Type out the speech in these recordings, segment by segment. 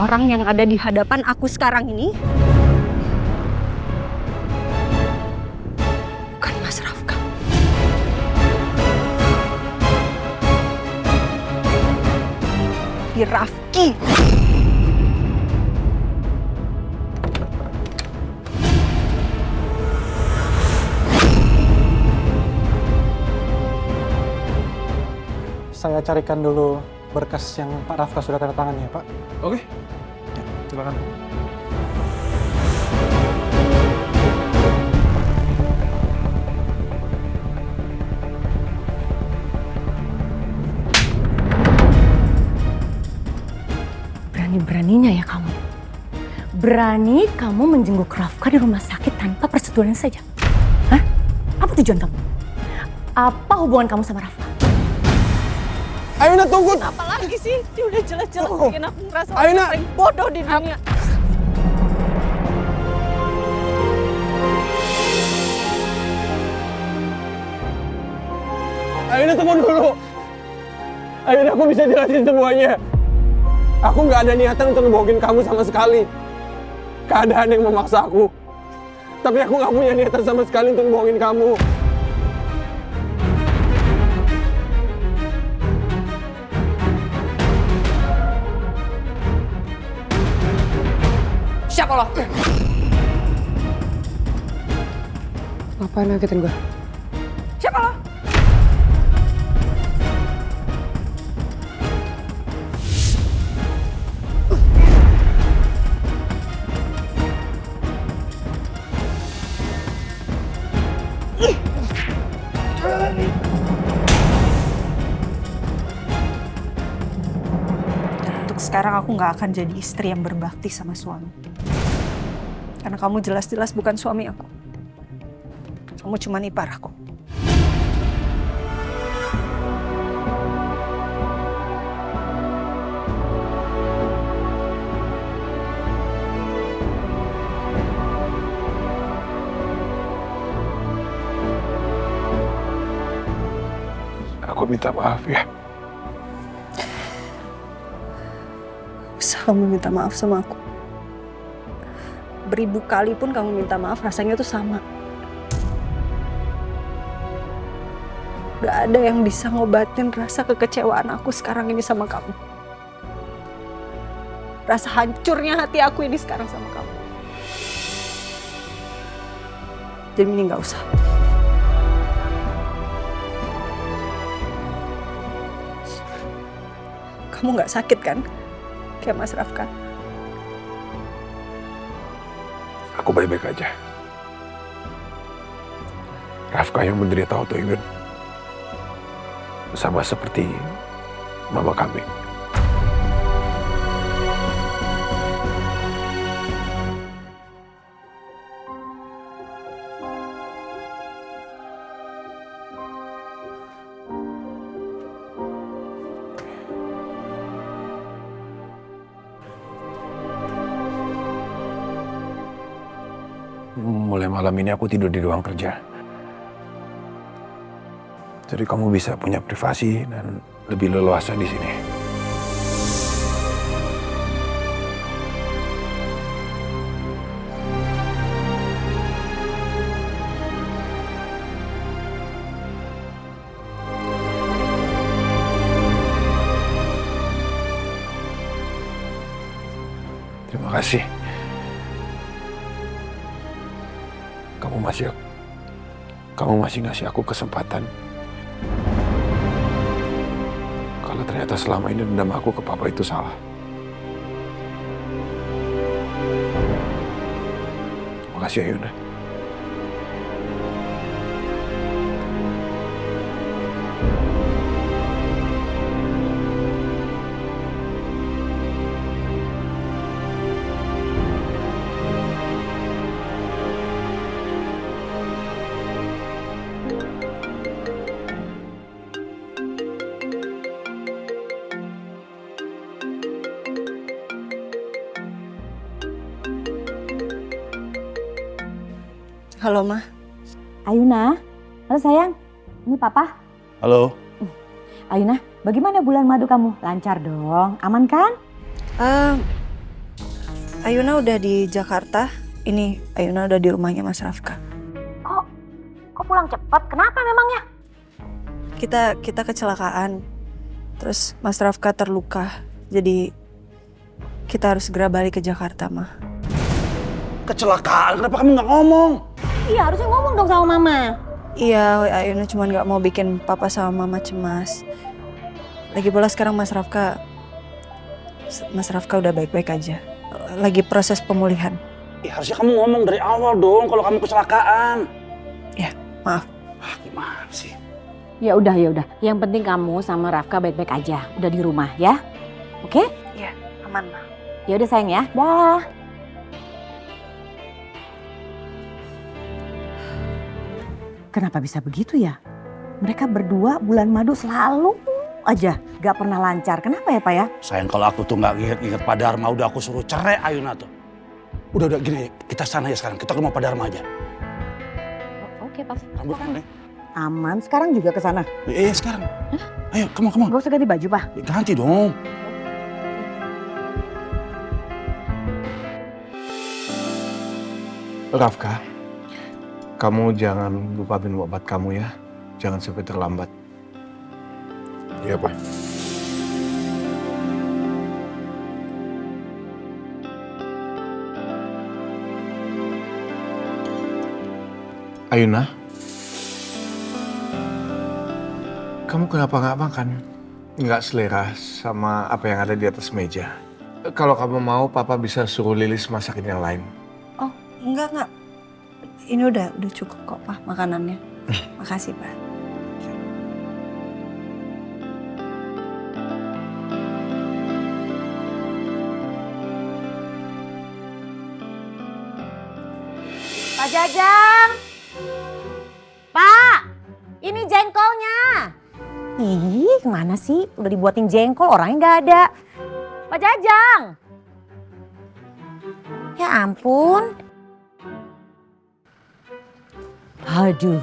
orang yang ada di hadapan aku sekarang ini bukan Mas Rafka. Tapi Rafki. Saya carikan dulu berkas yang Pak Rafka sudah tanda tangan ya, Pak. Oke. Ya, silakan. Berani-beraninya ya kamu. Berani kamu menjenguk Rafka di rumah sakit tanpa persetujuan saja. Hah? Apa tujuan kamu? Apa hubungan kamu sama Rafka? Ayuna tunggu. Apa lagi sih? Dia udah jelas-jelas bikin aku ngerasa Ayuna. paling bodoh di dunia. Ayuna tunggu dulu. Ayuna, aku bisa jelasin semuanya. Aku nggak ada niatan untuk ngebohongin kamu sama sekali. Keadaan yang memaksa aku. Tapi aku nggak punya niatan sama sekali untuk ngebohongin kamu. Siapa lo? Ngapain ngagetin gue? Siapa lo? Dan untuk sekarang aku nggak akan jadi istri yang berbakti sama suami. Karena kamu jelas-jelas bukan suami aku. Kamu cuma ipar aku. Aku minta maaf ya. Bisa kamu minta maaf sama aku. Beribu kali pun kamu minta maaf, rasanya tuh sama. Gak ada yang bisa ngobatin rasa kekecewaan aku sekarang ini sama kamu. Rasa hancurnya hati aku ini sekarang sama kamu. Jadi ini gak usah. Kamu gak sakit kan? Kayak Mas Rafka. Aku baik-baik aja. Rafka yang menderita autoimun. Sama seperti mama kami. Mulai malam ini aku tidur di ruang kerja. Jadi kamu bisa punya privasi dan lebih leluasa di sini. Terima kasih. Kamu masih ngasih aku kesempatan. Kalau ternyata selama ini dendam aku ke papa itu salah. Makasih Ayuna. Halo, Ma. Ayuna, halo sayang, ini papa. Halo. Ayuna, bagaimana bulan madu kamu? Lancar dong, aman kan? Ayuna udah di Jakarta. Ini Ayuna udah di rumahnya Mas Rafka. Kok pulang cepat? Kenapa memangnya? Kita kecelakaan. Terus Mas Rafka terluka. Jadi kita harus segera balik ke Jakarta, Ma. Kecelakaan? Kenapa kamu nggak ngomong? Iya, harusnya ngomong dong sama Mama. Iya, Ayuna cuma nggak mau bikin papa sama mama cemas. Lagi pula sekarang Mas Rafka udah baik-baik aja. Lagi proses pemulihan. Ya harusnya kamu ngomong dari awal dong kalau kamu kecelakaan. Ya, maaf. Gimana sih? Ya udah. Yang penting kamu sama Rafka baik-baik aja. Udah di rumah ya. Oke? Iya, aman, Ma. Ya udah sayang ya. Dah. Kenapa bisa begitu ya? Mereka berdua bulan madu selalu aja gak pernah lancar. Kenapa ya Pak ya? Sayang kalau aku tuh nggak inget Pak Dharma, udah aku suruh cerai Ayuna tuh. Udah gini, kita sana ya sekarang. Kita ke rumah Pak Dharma aja. Oke Pak. Rambut nih. Aman, sekarang juga ke sana. Iya sekarang. Ayo, come on. Gak usah ganti baju Pak. Ganti dong. Rafka, kamu jangan lupa minum obat kamu ya. Jangan sampai terlambat. Iya Pak. Ayuna, kamu kenapa nggak makan? Nggak selera sama apa yang ada di atas meja. Kalau kamu mau, Papa bisa suruh Lilis masakin yang lain. Oh, enggak. Ini udah cukup kok, Pak, makanannya. Makasih, Pak. Pak Jajang! Pak! Ini jengkolnya! Ih, kemana sih? Udah dibuatin jengkol, orangnya nggak ada. Pak Jajang! Ya ampun. Aduh.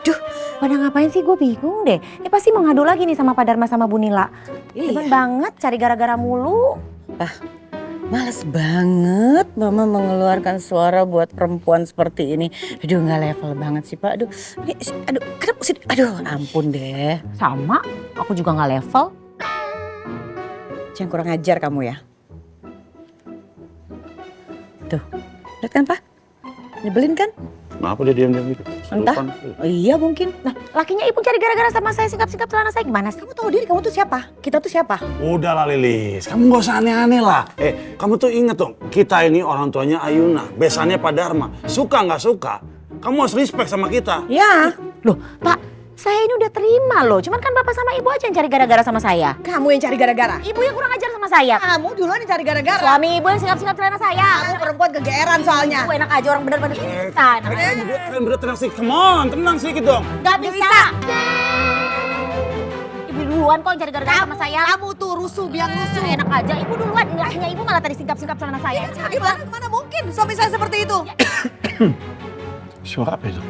Duh, pada ngapain sih? Gue bingung deh. Ini pasti mau ngadu lagi nih sama Pak Dharma sama Bu Nila. Demen banget cari gara-gara mulu. Males banget Mama mengeluarkan suara buat perempuan seperti ini. Aduh, nggak level banget sih Pak. Kenapa sih? Aduh, ampun deh. Sama, aku juga nggak level. Jangan kurang ajar kamu ya. Tuh, lihat kan Pak? Nyebelin kan? Kenapa dia diam-diam gitu? Entah. Oh, iya mungkin. Nah, lakinya ibu cari gara-gara sama saya, singkap-singkap celana saya gimana sih? Kamu tahu diri kamu tuh siapa? Kita tuh siapa? Udah lah Lilis, kamu gak usah aneh-aneh lah. Kamu tuh inget dong, kita ini orang tuanya Ayuna, besannya Pak Dharma. Suka nggak suka, kamu harus respect sama kita. Ya. Loh, Pak, saya ini udah terima loh. Cuman kan Bapak sama Ibu aja yang cari gara-gara sama saya. Kamu yang cari gara-gara. Ibu yang kurang ajar sama saya. Kamu duluan yang cari gara-gara. Suami Ibu yang singkap-singkap celana saya. Kamu perempuan kegeeran soalnya. Ibu enak aja orang bener-bener kita. Kalian berdua tenang sih, come on, tenang sedikit dong. Gak bisa. Ibu duluan kok yang cari gara-gara sama saya. Kamu tuh rusuh, biang rusuh. Enak aja, Ibu duluan. Lakinya Ibu malah tadi singkap-singkap celana saya. Mana mungkin suami saya seperti itu? Suara apa itu?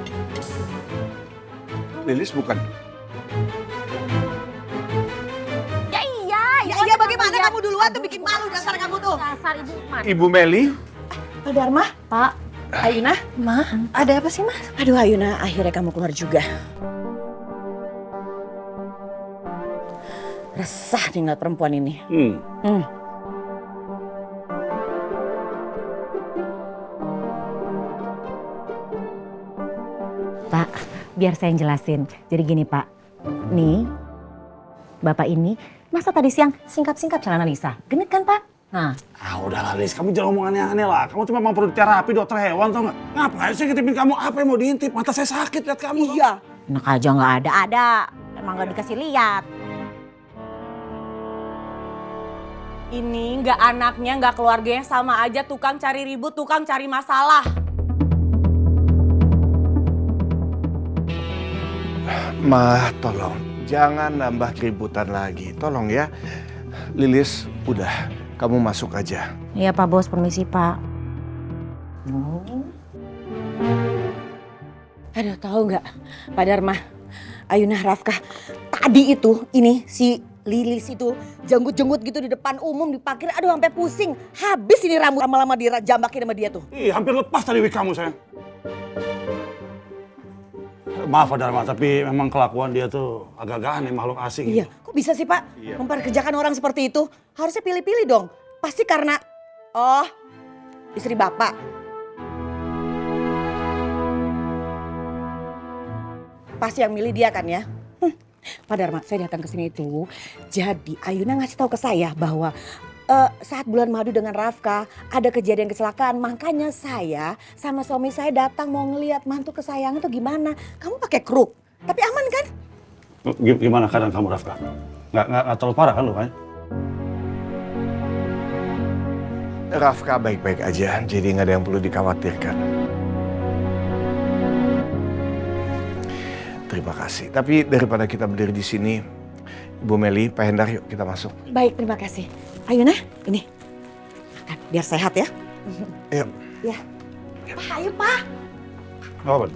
Lilis bukan? Ya iya. Ya bagaimana kamu duluan tuh bikin malu dasar kamu tuh. Dasar Ibu mana? Ibu Meli? Pak Dharma? Pak. Ayuna? Ma, ada apa sih, Ma? Aduh Ayuna, akhirnya kamu keluar juga. Resah nih ngeliat perempuan ini. Pak, biar saya yang jelasin. Jadi gini Pak, nih Bapak ini masa tadi siang singkap-singkap celana Lisa? Genit kan Pak? Nah. Udah lah Lilis, kamu jangan ngomong aneh-aneh lah. Kamu cuma mau perlu terapi dokter hewan tau gak? Ngapain sih ngintipin kamu? Apa yang mau diintip? Mata saya sakit lihat kamu. Iya. Enak aja nggak ada. Emang nggak dikasih lihat. Ini nggak anaknya, nggak keluarganya, sama aja tukang cari ribut, tukang cari masalah. Ma, tolong. Jangan nambah keributan lagi. Tolong ya. Lilis, udah. Kamu masuk aja. Iya Pak Bos, permisi Pak. Aduh tahu nggak Pak Dharma, Ayuna, Rafka. Tadi itu ini si Lilis itu jenggut-jenggut gitu di depan umum di parkir. Aduh sampai pusing. Habis ini rambut lama-lama dijambakin sama dia tuh. Ih, hampir lepas tadi wig kamu sayang. Maaf Pak Dharma, tapi memang kelakuan dia tuh agak-agak aneh, makhluk asing. Iya, Gitu. kok bisa sih Pak memperkerjakan orang seperti itu? Harusnya pilih-pilih dong. Pasti karena, oh istri Bapak. Pasti yang milih dia kan ya? Pak Dharma, saya datang ke sini itu. Jadi Ayuna ngasih tahu ke saya bahwa saat bulan madu dengan Rafka ada kejadian kecelakaan. Makanya saya sama suami saya datang mau ngelihat mantu kesayangan itu gimana. Kamu pakai kruk, tapi aman kan? Gimana keadaan kamu, Rafka? Nggak terlalu parah kan lu, kan? Rafka baik-baik aja, jadi nggak ada yang perlu dikhawatirkan. Terima kasih. Tapi daripada kita berdiri di sini, Ibu Meli, Pak Hendar, yuk kita masuk. Baik, terima kasih. Ayuna, ini makan biar sehat ya. Yuk. Ya. Pak, ayo Pak. Apa?